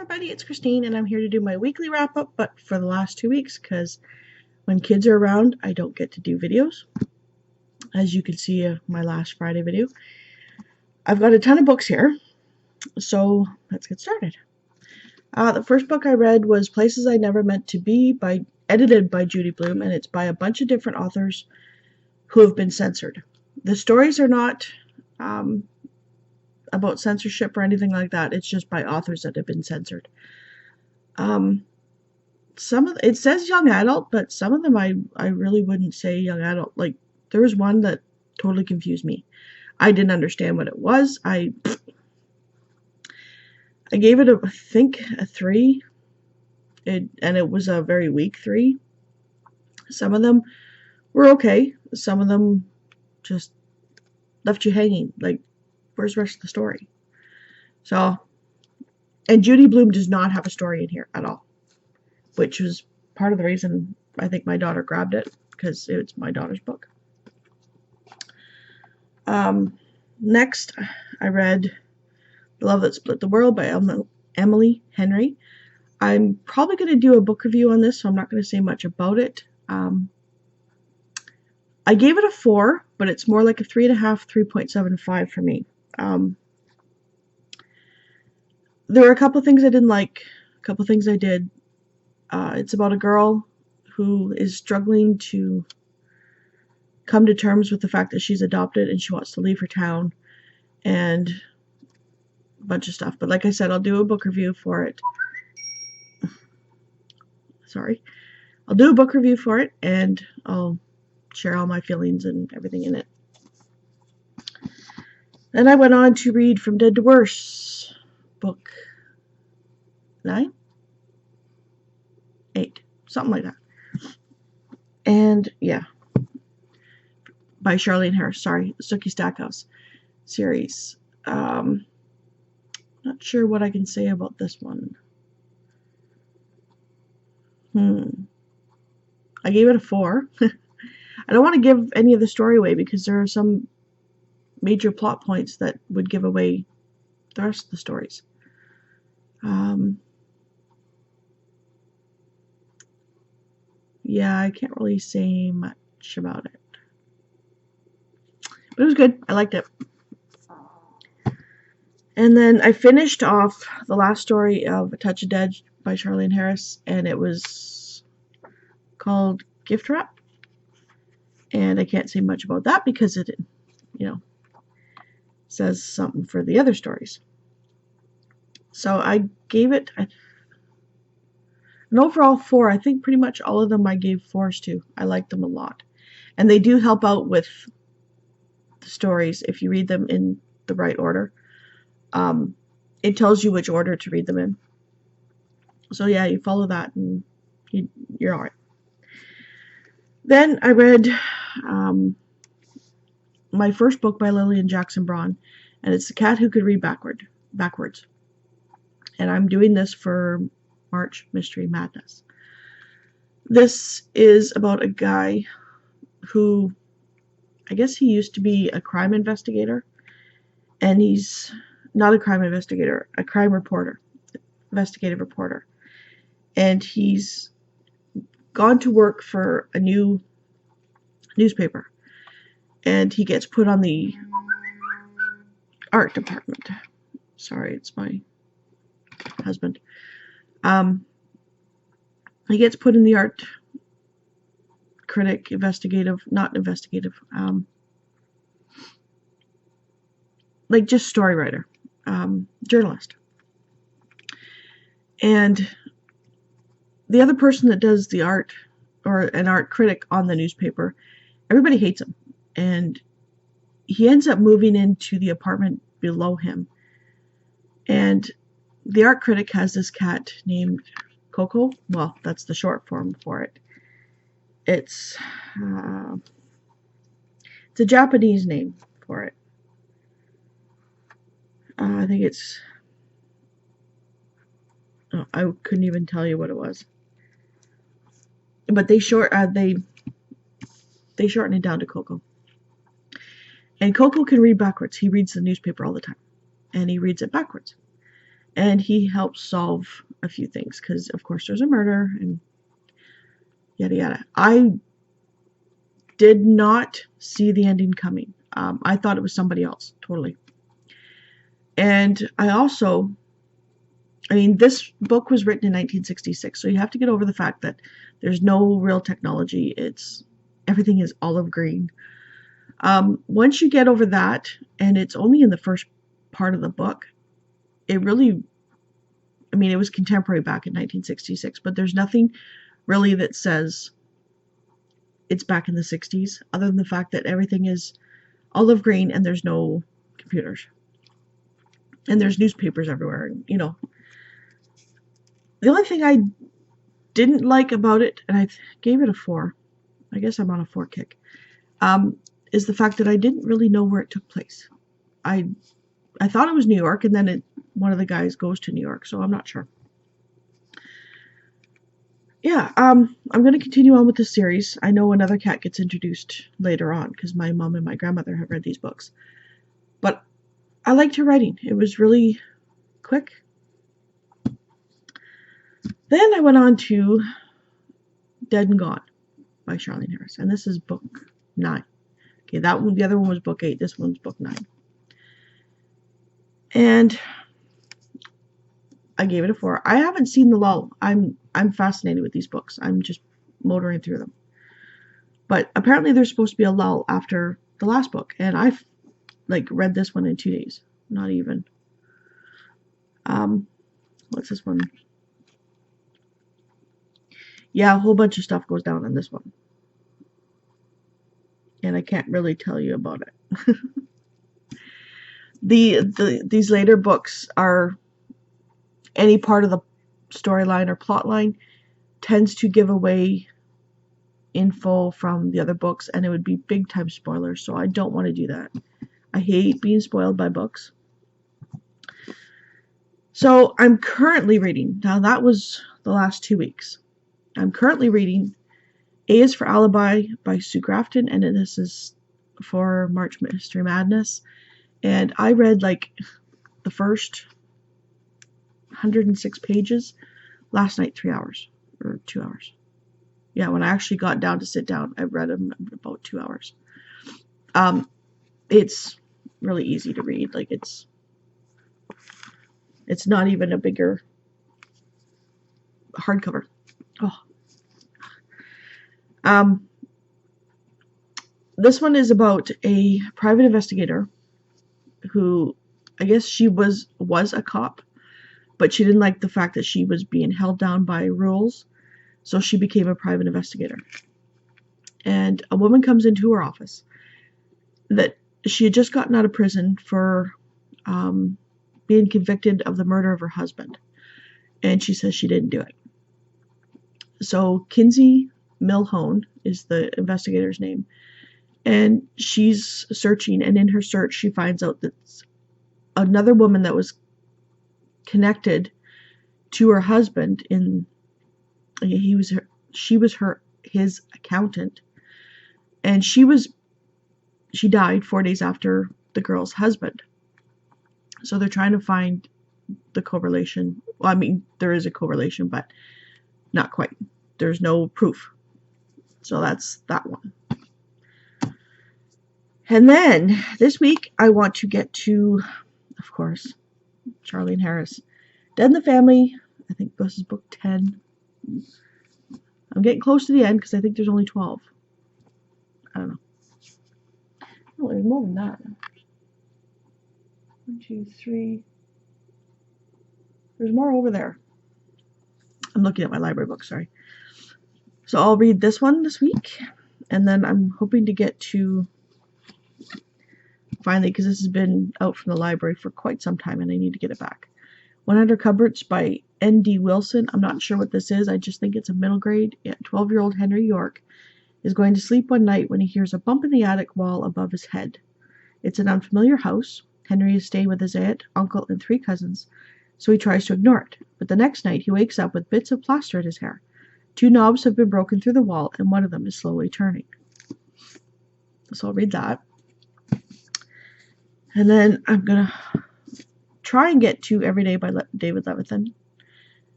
everybody, it's Christine and I'm here to do my weekly wrap up, but for the last 2 weeks because when kids are around I don't get to do videos. As you can see my last Friday video. I've got a ton of books here, so let's get started. The first book I read was Places I Never Meant to Be, edited by Judy Blume, and it's by a bunch of different authors who have been censored. The stories are not about censorship or anything like that. It's just by authors that have been censored. It says young adult, but some of them I really wouldn't say young adult. Like, there was one that totally confused me. I didn't understand what it was. I gave it I think a 3. And it was a very weak 3. Some of them were okay. Some of them just left you hanging. Like, where's the rest of the story? So, and Judy Blume does not have a story in here at all, which was part of the reason I think my daughter grabbed it, because it's my daughter's book. Next, I read The Love That Split the World by Emily Henry. I'm probably going to do a book review on this, so I'm not going to say much about it. I gave it a 4, but it's more like a 3.5, 3.75 for me. There were a couple things I didn't like, a couple things I did. It's about a girl who is struggling to come to terms with the fact that she's adopted and she wants to leave her town and a bunch of stuff. But like I said, I'll do a book review for it. Sorry. I'll do a book review for it and I'll share all my feelings and everything in it. Then I went on to read From Dead to Worse, book 9? 8, something like that. And yeah, by Charlene Harris, sorry, Sookie Stackhouse series. Not sure what I can say about this one. I gave it a 4. I don't want to give any of the story away because there are some major plot points that would give away the rest of the stories. Yeah, I can't really say much about it. But it was good. I liked it. And then I finished off the last story of A Touch of Dead by Charlene Harris, and it was called Giftwrap. And I can't say much about that because it, says something for the other stories. So I gave it an overall 4. I think pretty much all of them I gave 4s to. I like them a lot. And they do help out with the stories if you read them in the right order. It tells you which order to read them in. So yeah, you follow that and you're alright. Then I read my first book by Lillian Jackson Braun, and it's The Cat Who Could Read Backwards. And I'm doing this for March Mystery Madness. This is about a guy who, I guess he used to be a crime investigator, and he's not a crime investigator, a crime reporter, investigative reporter. And he's gone to work for a new newspaper, and he gets put on the art department. Sorry, it's my husband. He gets put in the art critic, not investigative, like just story writer, journalist. And the other person that does the art, or an art critic on the newspaper, everybody hates him. And he ends up moving into the apartment below him. And the art critic has this cat named Coco. Well, that's the short form for it. It's a Japanese name for it. I think it's... Oh, I couldn't even tell you what it was. But they shorten it down to Coco. And Coco can read backwards. He reads the newspaper all the time. And he reads it backwards. and he helps solve a few things because, of course, there's a murder and yada yada. I did not see the ending coming. I thought it was somebody else, totally. And this book was written in 1966, so you have to get over the fact that there's no real technology. Everything is olive green. Once you get over that, and it's only in the first part of the book, it really, it was contemporary back in 1966, but there's nothing really that says it's back in the 60s, other than the fact that everything is olive green and there's no computers. And there's newspapers everywhere, and, The only thing I didn't like about it, and I gave it a 4, I guess I'm on a 4 kick, is the fact that I didn't really know where it took place. I thought it was New York, and then one of the guys goes to New York, so I'm not sure. Yeah, I'm going to continue on with this series. I know another cat gets introduced later on, because my mom and my grandmother have read these books. But I liked her writing. It was really quick. Then I went on to Dead and Gone by Charlene Harris, and this is book 9. Okay, the other one was book 8. This one's book 9. And I gave it a 4. I haven't seen the lull. I'm fascinated with these books. I'm just motoring through them. But apparently there's supposed to be a lull after the last book, and I've read this one in 2 days. Not even. What's this one? Yeah, a whole bunch of stuff goes down in this one. And I can't really tell you about it. These later books are any part of the storyline or plot line tends to give away info from the other books, and it would be big time spoilers, so I don't want to do that. I hate being spoiled by books. So I'm currently reading, now that was the last 2 weeks. I'm currently reading A is for Alibi by Sue Grafton, and this is for March Mystery Madness. And I read the first 106 pages last night, 3 hours or 2 hours. Yeah, when I actually got down to sit down, I read them in about 2 hours. It's really easy to read. It's not even a bigger hardcover. This one is about a private investigator who, I guess she was a cop, but she didn't like the fact that she was being held down by rules, so she became a private investigator. And a woman comes into her office that she had just gotten out of prison for being convicted of the murder of her husband, and she says she didn't do it. So Kizzie Milhone is the investigator's name, and she's searching, and in her search she finds out that another woman that was connected to her husband she was his accountant, and she died 4 days after the girl's husband. So they're trying to find the correlation. Well, there is a correlation, but not quite. There's no proof. So that's that one. And then this week I want to get to, of course, Charlene Harris, Dead in the Family. I think this is book 10. I'm getting close to the end because I think there's only 12. I don't know. Oh, there's more than that. 1, 2, 3. There's more over there. I'm looking at my library book, sorry. So I'll read this one this week, and then I'm hoping to get to, finally, because this has been out from the library for quite some time and I need to get it back, 100 Cupboards by N.D. Wilson. I'm not sure what this is. I just think it's a middle grade. 12-year-old Henry York is going to sleep one night when he hears a bump in the attic wall above his head. It's an unfamiliar house. Henry is staying with his aunt, uncle, and 3 cousins, so he tries to ignore it. But the next night he wakes up with bits of plaster in his hair. 2 knobs have been broken through the wall, and one of them is slowly turning. So I'll read that. And then I'm going to try and get to Every Day by David Levithan.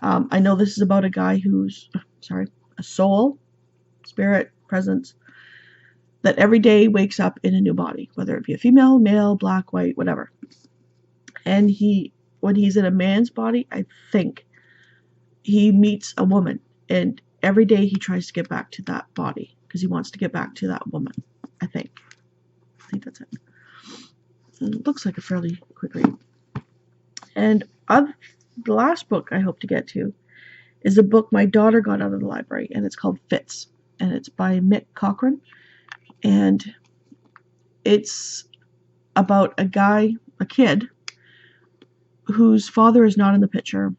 I know this is about a guy who's, a soul, spirit, presence, that every day wakes up in a new body, whether it be a female, male, black, white, whatever. And when he's in a man's body, I think, he meets a woman. And every day he tries to get back to that body because he wants to get back to that woman, I think. I think that's it. And it looks like a fairly quick read. And the last book I hope to get to is a book my daughter got out of the library, and it's called Fits. And it's by Mick Cochran. And it's about a kid, whose father is not in the picture.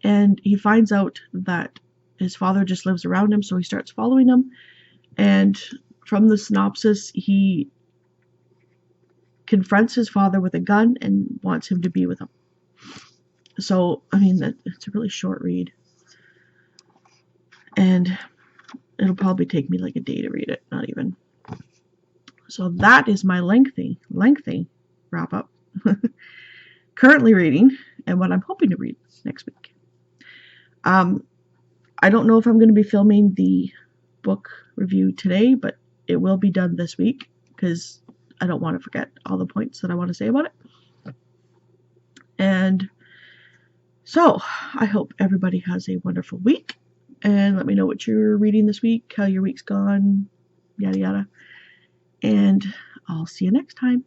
And he finds out that his father just lives around him, so he starts following him. And from the synopsis, he confronts his father with a gun and wants him to be with him. So, I mean, it's a really short read. And it'll probably take me like a day to read it, not even. So that is my lengthy wrap up. Currently reading, and what I'm hoping to read next week. I don't know if I'm going to be filming the book review today, but it will be done this week because I don't want to forget all the points that I want to say about it. And so I hope everybody has a wonderful week, and let me know what you're reading this week, how your week's gone, yada yada. And I'll see you next time.